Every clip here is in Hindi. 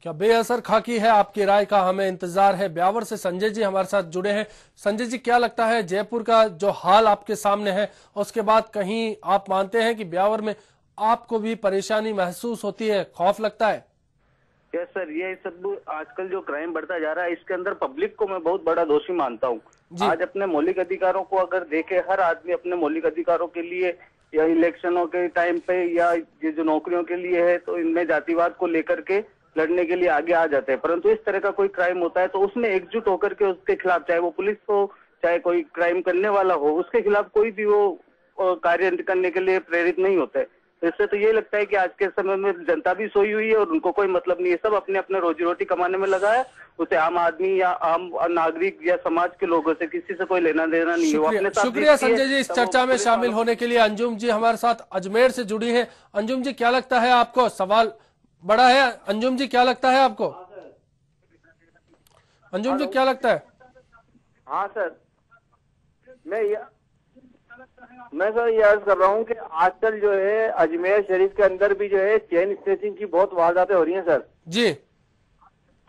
क्या बेअसर खाकी है? आपकी राय का हमें इंतजार है। ब्यावर से संजय जी हमारे साथ जुड़े हैं। संजय जी, क्या लगता है जयपुर का जो हाल आपके सामने है, उसके बाद कहीं आप मानते हैं कि ब्यावर में आपको भी परेशानी महसूस होती है, खौफ लगता है? यस सर, ये सब आजकल जो क्राइम बढ़ता जा रहा है, इसके अंदर पब्लिक को मैं बहुत बड़ा दोषी मानता हूँ। आज अपने मौलिक अधिकारों को अगर देखे, हर आदमी अपने मौलिक अधिकारों के लिए या इलेक्शनों के टाइम पे या ये जो नौकरियों के लिए है, तो इनमें जातिवाद को लेकर के लड़ने के लिए आगे आ जाते हैं। परंतु इस तरह का कोई क्राइम होता है तो उसमें एकजुट होकर के उसके खिलाफ, चाहे वो पुलिस हो चाहे कोई क्राइम करने वाला हो, उसके खिलाफ कोई भी वो कार्य करने के लिए प्रेरित नहीं होता है। इससे तो ये लगता है कि आज के समय में जनता भी सोई हुई है और उनको कोई मतलब नहीं है। सब अपने अपने रोजी रोटी कमाने में लगा है। उसे आम आदमी या आम नागरिक या समाज के लोगों से किसी से कोई लेना देना नहीं है। शुक्रिया संजय जी, इस चर्चा में शामिल होने के लिए। अंजुम जी हमारे साथ अजमेर से जुड़ी है। अंजुम जी, क्या लगता है आपको? सवाल बड़ा है। अंजुम जी, क्या लगता है आपको? अंजुम जी, क्या लगता है? हाँ सर, मैं सर ये अर्ज कर रहा हूँ कि आजकल जो है अजमेर शरीफ के अंदर भी जो है चेन स्नेचिंग की बहुत वारदातें हो रही हैं सर जी।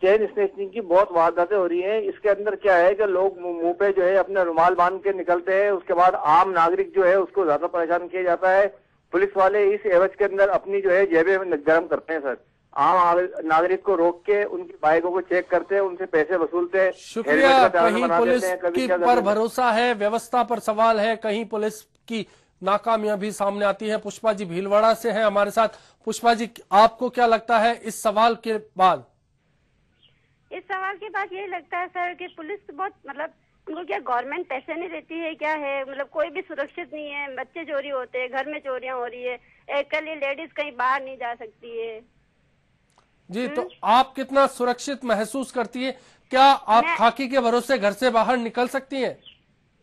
चेन स्नेचिंग की बहुत वारदातें हो रही हैं। इसके अंदर क्या है कि लोग मुंह पे जो है अपने रुमाल बांध के निकलते हैं, उसके बाद आम नागरिक जो है उसको ज्यादा परेशान किया जाता है। पुलिस वाले इस एवज के अंदर अपनी जो है जेबें गर्म करते हैं सर। आम नागरिक को रोक के उनकी बाइकों को चेक करते हैं, उनसे पैसे वसूलते हैं। शुक्रिया। कहीं पुलिस की पर भरोसा है, व्यवस्था पर सवाल है, कहीं पुलिस की नाकामियां भी सामने आती है। पुष्पा जी भीलवाड़ा से हैं हमारे साथ। पुष्पा जी, आपको क्या लगता है इस सवाल के बाद? इस सवाल के बाद ये लगता है सर कि पुलिस बहुत मतलब उनको क्या गवर्नमेंट पैसे नहीं देती है क्या है, मतलब कोई भी सुरक्षित नहीं है। बच्चे चोरी होते हैं, घर में चोरियां हो रही है, अकेली लेडीज कहीं बाहर नहीं जा सकती है जी। तो आप कितना सुरक्षित महसूस करती है? क्या आप खाकी के भरोसे घर से बाहर निकल सकती हैं?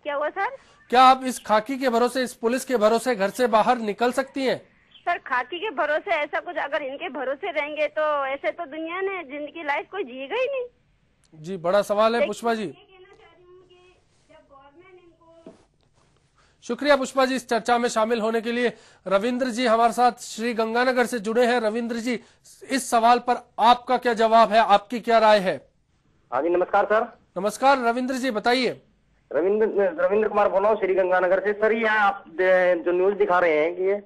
क्या हुआ सर? क्या आप इस खाकी के भरोसे, इस पुलिस के भरोसे घर से बाहर निकल सकती हैं? सर, खाकी के भरोसे ऐसा कुछ अगर इनके भरोसे रहेंगे तो ऐसे तो दुनिया ने जिंदगी लाइफ कोई जिएगा ही नहीं। जी, बड़ा सवाल है पुष्पा जी। शुक्रिया पुष्पा जी, इस चर्चा में शामिल होने के लिए। रविंद्र जी हमारे साथ श्री गंगानगर से जुड़े हैं। रविंद्र जी, इस सवाल पर आपका क्या जवाब है, आपकी क्या राय है? हाँ जी, नमस्कार सर। नमस्कार रविंद्र जी, बताइए। रविंद्र कुमार बोल रहा हूँ श्री गंगानगर से। सर, ये आप जो न्यूज दिखा रहे हैं कि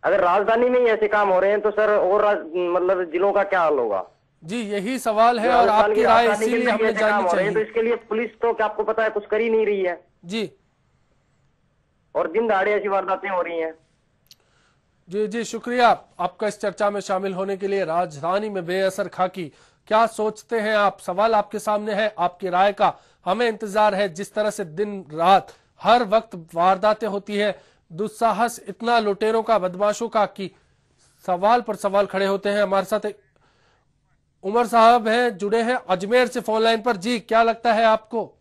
अगर राजधानी में ही ऐसे काम हो रहे हैं तो सर और मतलब जिलों का क्या हाल होगा? जी, यही सवाल है और आपकी राय इसीलिए हमें जाननी चाहिए। तो इसके लिए पुलिस तो क्या आपको पता है कुछ कर ही नहीं रही है जी, और दिन दहाड़े ऐसी वारदातें हो रही हैं। जी जी, शुक्रिया आपका इस चर्चा में शामिल होने के लिए। राजधानी में बेअसर खाकी, क्या सोचते हैं आप? सवाल आपके सामने है, आपकी राय का हमें इंतजार है। जिस तरह से दिन रात हर वक्त वारदातें होती है, दुस्साहस इतना लुटेरों का, बदमाशों का, कि सवाल पर सवाल खड़े होते हैं। हमारे साथ एक उमर साहब हैं, जुड़े हैं अजमेर से फोन लाइन पर। जी, क्या लगता है आपको?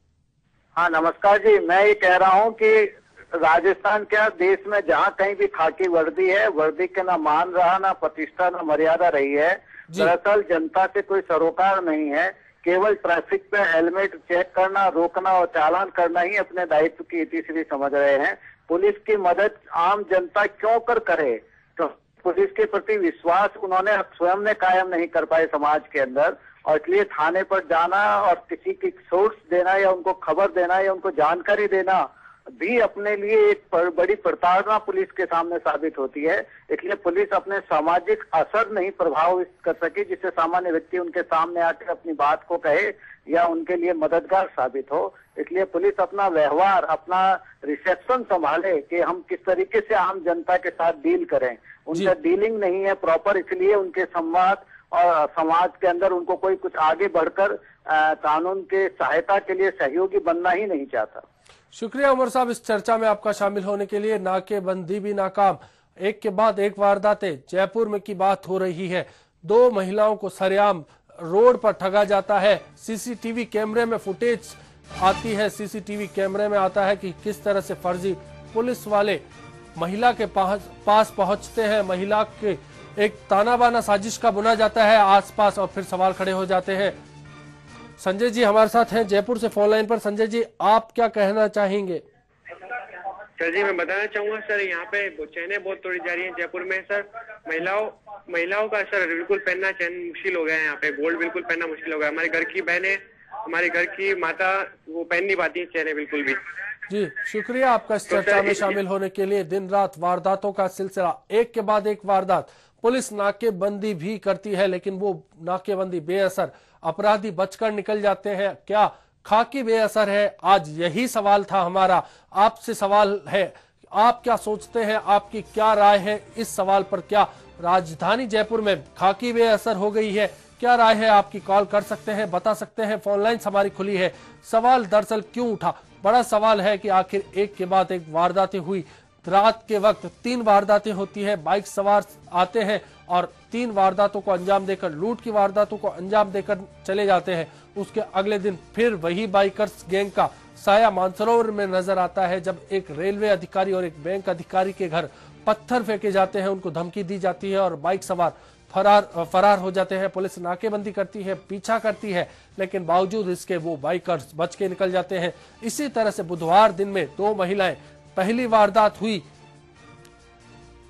हाँ नमस्कार जी, मैं ये कह रहा हूँ कि राजस्थान क्या देश में जहाँ कहीं भी खाकी वर्दी है, वर्दी के ना मान रहा, ना प्रतिष्ठा, ना मर्यादा रही है। दरअसल जनता से कोई सरोकार नहीं है। केवल ट्रैफिक पे हेलमेट चेक करना, रोकना और चालान करना ही अपने दायित्व की इतिश्री समझ रहे हैं। पुलिस की मदद आम जनता क्यों करे? तो पुलिस के प्रति विश्वास उन्होंने स्वयं ने कायम नहीं कर पाए समाज के अंदर, और इसलिए थाने पर जाना और किसी की सोर्स देना या उनको खबर देना या उनको जानकारी देना भी अपने लिए एक बड़ी प्रताड़ना पुलिस के सामने साबित होती है। इसलिए पुलिस अपने सामाजिक असर नहीं प्रभावित कर सकी जिससे सामान्य व्यक्ति उनके सामने आकर अपनी बात को कहे या उनके लिए मददगार साबित हो। इसलिए पुलिस अपना व्यवहार, अपना रिसेप्शन संभाले कि हम किस तरीके से आम जनता के साथ डील करें। उनका डीलिंग नहीं है प्रॉपर, इसलिए उनके संवाद और समाज के अंदर उनको कोई कुछ आगे बढ़कर कानून के सहायता के लिए सहयोगी बनना ही नहीं चाहता। शुक्रिया उमर साहब, इस चर्चा में आपका शामिल होने के लिए। नाकेबंदी भी नाकाम, एक के बाद एक वारदातें। जयपुर में की बात हो रही है, 2 महिलाओं को सरेआम रोड पर ठगा जाता है। सीसीटीवी कैमरे में फुटेज आती है, सीसीटीवी कैमरे में आता है कि किस तरह से फर्जी पुलिस वाले महिला के पास पहुंचते हैं। महिला के एक ताना बाना साजिश का बुना जाता है आसपास और फिर सवाल खड़े हो जाते हैं। संजय जी हमारे साथ हैं जयपुर से फोन लाइन पर। संजय जी, आप क्या कहना चाहेंगे? सर जी मैं बताना चाहूंगा सर, यहाँ पे चैनें बहुत तोड़ी जा रही हैं जयपुर में सर। महिलाओं का सर बिल्कुल पहनना चैन मुश्किल हो गया है। यहाँ पे गोल्ड बिल्कुल पहनना मुश्किल हो गया। हमारे घर की बहनें, हमारे घर की माता वो पहन नहीं पाती चैनें बिल्कुल भी। जी शुक्रिया आपका इस चर्चा में शामिल होने के लिए। दिन रात वारदातों का सिलसिला, एक के बाद एक वारदात। पुलिस नाकेबंदी भी करती है लेकिन वो नाकेबंदी बेअसर, अपराधी बचकर निकल जाते हैं। क्या खाकी बेअसर है? आज यही सवाल था हमारा। आपसे सवाल है, आप क्या सोचते हैं, आपकी क्या राय है इस सवाल पर? क्या राजधानी जयपुर में खाकी बेअसर हो गई है? क्या राय है आपकी? कॉल कर सकते हैं, बता सकते हैं। फोन लाइन हमारी खुली है। सवाल दरअसल क्यों उठा? बड़ा सवाल है कि आखिर एक के बाद एक वारदातें हुई। रात के वक्त 3 वारदातें होती है। बाइक सवार आते हैं और 3 वारदातों को अंजाम देकर, लूट की वारदातों को अंजाम देकर चले जाते हैं। उसके अगले दिन फिर वही बाइकर्स गैंग का साया मानसरोवर में नजर आता है, जब एक रेलवे अधिकारी और एक बैंक अधिकारी के घर पत्थर फेंके जाते हैं, उनको धमकी दी जाती है और बाइक सवार फरार हो जाते हैं। पुलिस नाकेबंदी करती है, पीछा करती है, लेकिन बावजूद इसके वो बाइकर्स बच के निकल जाते हैं। इसी तरह से बुधवार दिन में 2 महिलाएं, पहली वारदात हुई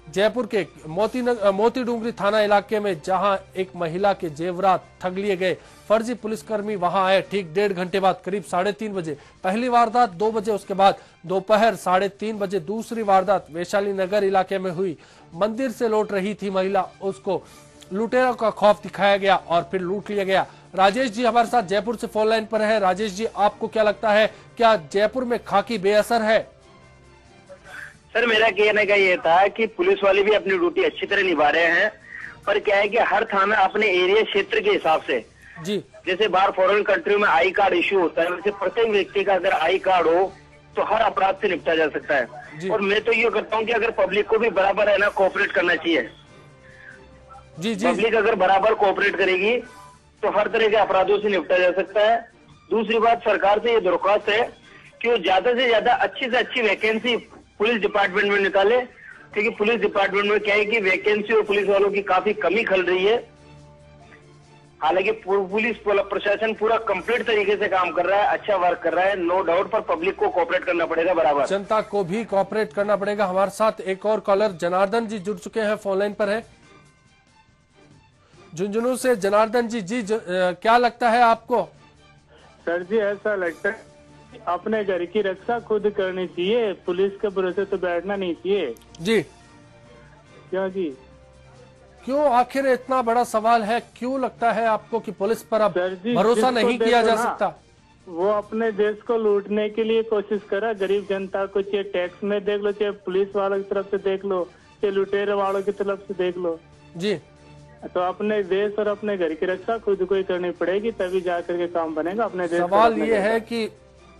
जयपुर के मोती डूंगरी थाना इलाके में, जहां एक महिला के जेवरात ठग लिए गए। फर्जी पुलिसकर्मी वहां आए ठीक 1.5 घंटे बाद, करीब 3:30 बजे पहली वारदात, 2 बजे उसके बाद दोपहर 3:30 बजे दूसरी वारदात वैशाली नगर इलाके में हुई। मंदिर से लौट रही थी महिला, उसको लुटेरों का खौफ दिखाया गया और फिर लूट लिया गया। राजेश जी हमारे साथ जयपुर से फोन लाइन पर है। राजेश जी, आपको क्या लगता है, क्या जयपुर में खाकी बेअसर है? सर मेरा कहने का ये था कि पुलिस वाले भी अपनी ड्यूटी अच्छी तरह निभा रहे हैं, पर क्या है कि हर थाना अपने एरिया क्षेत्र के हिसाब से, जी जैसे बाहर फॉरेन कंट्री में आई कार्ड इश्यू होता है, वैसे प्रत्येक व्यक्ति का अगर आई कार्ड हो तो हर अपराध से निपटा जा सकता है। और मैं तो ये करता हूँ कि अगर पब्लिक को भी बराबर है ना कोऑपरेट करना चाहिए। जी पब्लिक अगर बराबर कोऑपरेट करेगी तो हर तरह के अपराधों से निपटा जा सकता है। दूसरी बात, सरकार से ये दरख्वास्त है कि वो ज्यादा से ज्यादा अच्छी से अच्छी वैकेंसी पुलिस डिपार्टमेंट में निकाले, क्योंकि पुलिस डिपार्टमेंट में क्या है कि वैकेंसी और पुलिस वालों की काफी कमी खल रही है। हालांकि पुलिस प्रशासन पूरा कंप्लीट तरीके से काम कर रहा है, अच्छा वर्क कर रहा है, नो डाउट, पर पब्लिक को कोऑपरेट करना पड़ेगा बराबर। जनता को भी कोऑपरेट करना पड़ेगा। हमारे साथ एक और कॉलर जनार्दन जी जुड़ चुके हैं, फोन लाइन पर है झुंझुनू से। जनार्दन जी, क्या लगता है आपको? सर जी ऐसा लगता है अपने घर की रक्षा खुद करनी चाहिए, पुलिस के भरोसे तो बैठना नहीं चाहिए। जी क्यों जी? क्यों? आखिर इतना बड़ा सवाल है, क्यों लगता है आपको कि पुलिस पर अब भरोसा नहीं किया जा सकता? वो अपने देश को लूटने के लिए कोशिश करा, गरीब जनता को, चाहे टैक्स में देख लो, चाहे पुलिस वालों की तरफ से देख लो, चाहे लुटेरे वालों की तरफ से देख लो। जी, तो अपने देश और अपने घर की रक्षा खुद को ही करनी पड़ेगी, तभी जाकर के काम बनेगा अपने देश। सवाल ये है कि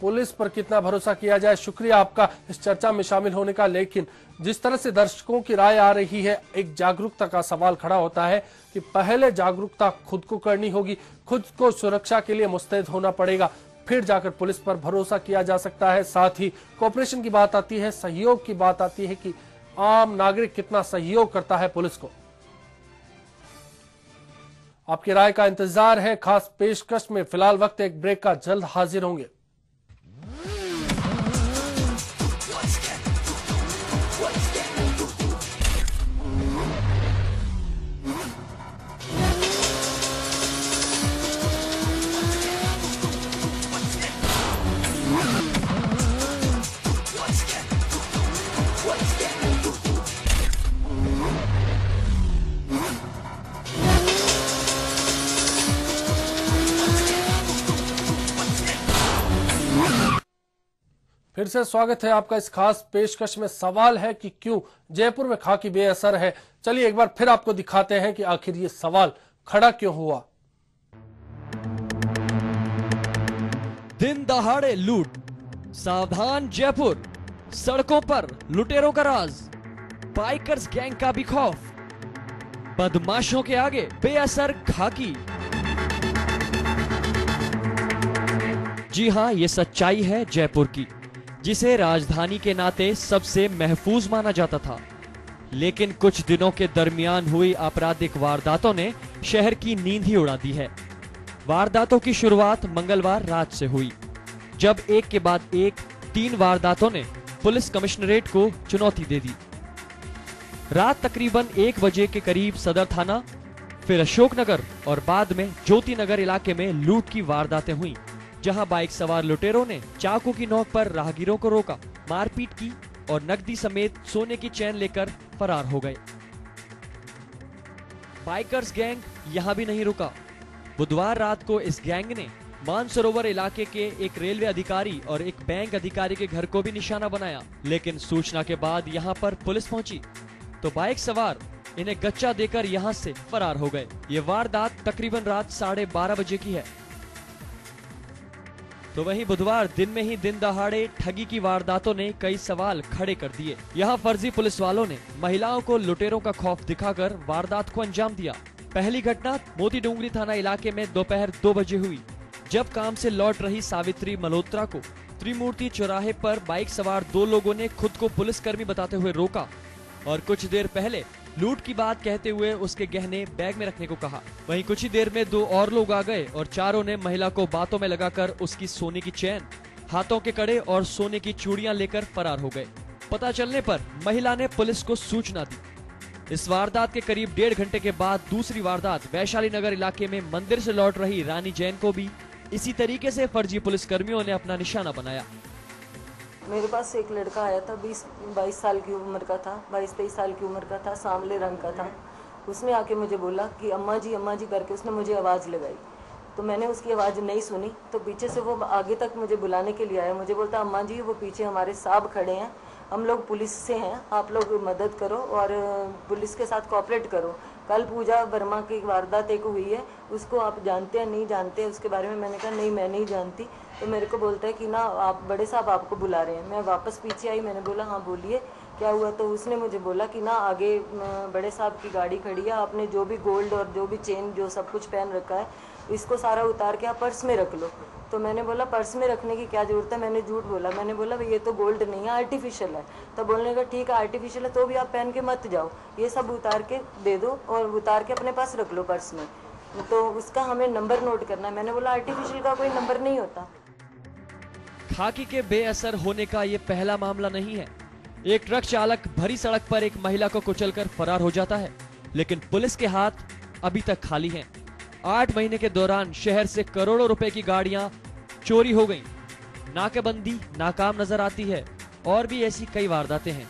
पुलिस पर कितना भरोसा किया जाए। शुक्रिया आपका इस चर्चा में शामिल होने का। लेकिन जिस तरह से दर्शकों की राय आ रही है, एक जागरूकता का सवाल खड़ा होता है कि पहले जागरूकता खुद को करनी होगी, खुद को सुरक्षा के लिए मुस्तैद होना पड़ेगा, फिर जाकर पुलिस पर भरोसा किया जा सकता है। साथ ही कोऑपरेशन की बात आती है, सहयोग की बात आती है कि आम नागरिक कितना सहयोग करता है पुलिस को। आपकी राय का इंतजार है खास पेशकश में। फिलहाल वक्त एक ब्रेक का, जल्द हाजिर होंगे। फिर से स्वागत है आपका इस खास पेशकश में। सवाल है कि क्यों जयपुर में खाकी बेअसर है। चलिए एक बार फिर आपको दिखाते हैं कि आखिर ये सवाल खड़ा क्यों हुआ। दिन दहाड़े लूट, सावधान जयपुर, सड़कों पर लुटेरों का राज, बाइकर्स गैंग का भी खौफ, बदमाशों के आगे बेअसर खाकी। जी हां, ये सच्चाई है जयपुर की, जिसे राजधानी के नाते सबसे महफूज माना जाता था। लेकिन कुछ दिनों के दरमियान हुई आपराधिक वारदातों ने शहर की नींद ही उड़ा दी है। वारदातों की शुरुआत मंगलवार रात से हुई, जब एक के बाद एक 3 वारदातों ने पुलिस कमिश्नरेट को चुनौती दे दी। रात तकरीबन 1 बजे के करीब सदर थाना, फिर अशोकनगर और बाद में ज्योति नगर इलाके में लूट की वारदातें हुई, जहां बाइक सवार लुटेरों ने चाकू की नोक पर राहगीरों को रोका, मारपीट की और नकदी समेत सोने की चैन लेकर फरार हो गए। बाइकर्स गैंग यहां भी नहीं रुका। बुधवार रात को इस गैंग ने मानसरोवर इलाके के एक रेलवे अधिकारी और एक बैंक अधिकारी के घर को भी निशाना बनाया, लेकिन सूचना के बाद यहां पर पुलिस पहुंची तो बाइक सवार इन्हें गच्चा देकर यहां से फरार हो गए। ये वारदात तकरीबन रात 12:30 बजे की है। तो वहीं बुधवार दिन में ही दिन दहाड़े ठगी की वारदातों ने कई सवाल खड़े कर दिए। यहाँ फर्जी पुलिस वालों ने महिलाओं को लुटेरों का खौफ दिखाकर वारदात को अंजाम दिया। पहली घटना मोती डोंगरी थाना इलाके में दोपहर 2 बजे हुई, जब काम से लौट रही सावित्री मल्होत्रा को त्रिमूर्ति चौराहे पर बाइक सवार 2 लोगों ने खुद को पुलिसकर्मी बताते हुए रोका और कुछ देर पहले लूट की बात कहते हुए उसके गहने बैग में रखने को कहा। वहीं कुछ ही देर में 2 और लोग आ गए और चारों ने महिला को बातों में लगाकर उसकी सोने की चैन, हाथों के कड़े और सोने की चूड़ियां लेकर फरार हो गए। पता चलने पर महिला ने पुलिस को सूचना दी। इस वारदात के करीब 1.5 घंटे के बाद दूसरी वारदात वैशाली नगर इलाके में मंदिर से लौट रही रानी जैन को भी इसी तरीके से फर्जी पुलिसकर्मियों ने अपना निशाना बनाया। मेरे पास एक लड़का आया था, 20-22 साल की उम्र का था, 22-23 साल की उम्र का था, सांवले रंग का था। उसने आके मुझे बोला कि अम्मा जी करके उसने मुझे आवाज़ लगाई। तो मैंने उसकी आवाज़ नहीं सुनी, तो पीछे से वो आगे तक मुझे बुलाने के लिए आया। मुझे बोलता, अम्मा जी वो पीछे हमारे साहब खड़े हैं, हम लोग पुलिस से हैं, आप लोग मदद करो और पुलिस के साथ कोऑपरेट करो। कल पूजा वर्मा की वारदात एक हुई है, उसको आप जानते हैं नहीं जानते उसके बारे में? मैंने कहा नहीं मैं नहीं जानती। तो मेरे को बोलता है कि ना आप बड़े साहब आपको बुला रहे हैं। मैं वापस पीछे आई, मैंने बोला हाँ बोलिए क्या हुआ? तो उसने मुझे बोला कि ना आगे बड़े साहब की गाड़ी खड़ी है, आपने जो भी गोल्ड और जो भी चेन जो सब कुछ पहन रखा है इसको सारा उतार के आप पर्स में रख लो। तो मैंने बोला पर्स में रखने की क्या ज़रूरत है? मैंने झूठ बोला, मैंने बोला भाई ये तो गोल्ड नहीं है, आर्टिफिशियल है। तो बोलने का ठीक है आर्टिफिशियल है तो भी आप पहन के मत जाओ, ये सब उतार के दे दो और उतार के अपने पास रख लो पर्स में, तो उसका हमें नंबर नोट करना है। मैंने बोला आर्टिफिशियल का कोई नंबर नहीं होता। खाकी के बेअसर होने का ये पहला मामला नहीं है। एक ट्रक चालक भरी सड़क पर एक महिला को कुचलकर फरार हो जाता है, लेकिन पुलिस के हाथ अभी तक खाली हैं। 8 महीने के दौरान शहर से करोड़ों रुपए की गाड़ियां चोरी हो गईं। नाकेबंदी नाकाम नजर आती है और भी ऐसी कई वारदातें हैं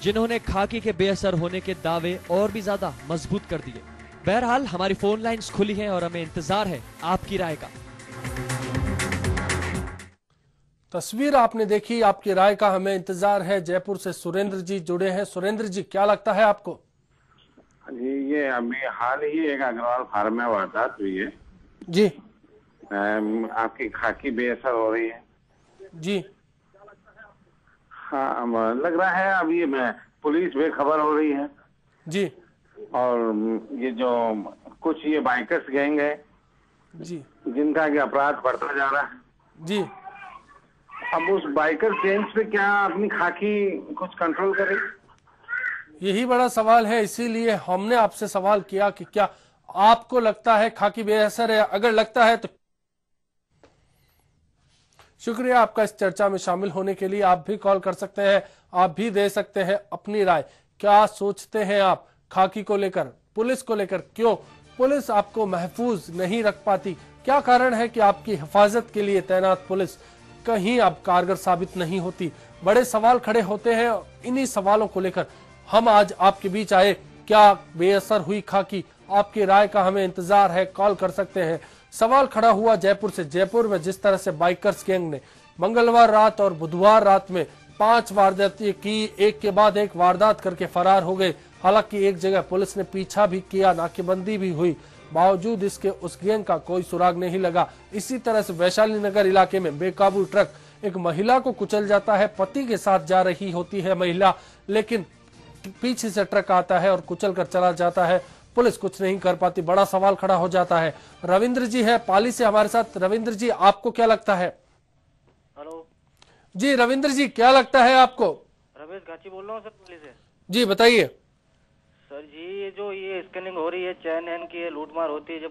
जिन्होंने खाकी के बेअसर होने के दावे और भी ज्यादा मजबूत कर दिए। बहरहाल हमारी फोन लाइंस खुली हैं और हमें इंतजार है आपकी राय का। तस्वीर आपने देखी, आपकी राय का हमें इंतजार है। जयपुर से सुरेंद्र जी जुड़े हैं। सुरेंद्र जी क्या लगता है आपको? जी ये अभी हाल ही एक अग्रवाल फार्म में वारदात हुई है जी। आपकी खाकी बेअसर हो रही है जी। हाँ लग रहा है अभी पुलिस बेखबर हो रही है जी। और ये जो कुछ ये बाइकर्स गैंग है जी जिनका कि अपराध बढ़ता जा रहा है जी, अब उस बाइकर गैंग्स पे क्या अपनी खाकी कुछ कंट्रोल करे, यही बड़ा सवाल है। इसीलिए हमने आपसे सवाल किया कि क्या आपको लगता है खाकी बेअसर है? अगर लगता है तो शुक्रिया आपका इस चर्चा में शामिल होने के लिए। आप भी कॉल कर सकते हैं, आप भी दे सकते हैं अपनी राय। क्या सोचते हैं आप खाकी को लेकर, पुलिस को लेकर? क्यों पुलिस आपको महफूज नहीं रख पाती? क्या कारण है कि आपकी हिफाजत के लिए तैनात पुलिस कहीं अब कारगर साबित नहीं होती? बड़े सवाल खड़े होते हैं। इन्हीं सवालों को लेकर हम आज आपके बीच आए। क्या बेअसर हुई खाकी? आपकी राय का हमें इंतजार है, कॉल कर सकते हैं। सवाल खड़ा हुआ जयपुर से। जयपुर में जिस तरह से बाइकर्स गैंग ने मंगलवार रात और बुधवार रात में 5 वारदातें की, एक के बाद एक वारदात करके फरार हो गए। हालांकि एक जगह पुलिस ने पीछा भी किया, नाकेबंदी भी हुई, बावजूद इसके उस गैंग का कोई सुराग नहीं लगा। इसी तरह से वैशाली नगर इलाके में बेकाबू ट्रक एक महिला को कुचल जाता है। पति के साथ जा रही होती है महिला, लेकिन पीछे से ट्रक आता है और कुचल कर चला जाता है। पुलिस कुछ नहीं कर पाती। बड़ा सवाल खड़ा हो जाता है। रविंद्र जी है पाली से हमारे साथ। रविंद्र जी आपको क्या लगता है? हेलो जी रविंद्र जी क्या लगता है आपको? रमेश गाची बोल रहा हूँ सर पुलिस से। जी बताइए। सर जी ये जो स्कैनिंग हो रही है, चैन की लूटमार होती है, जब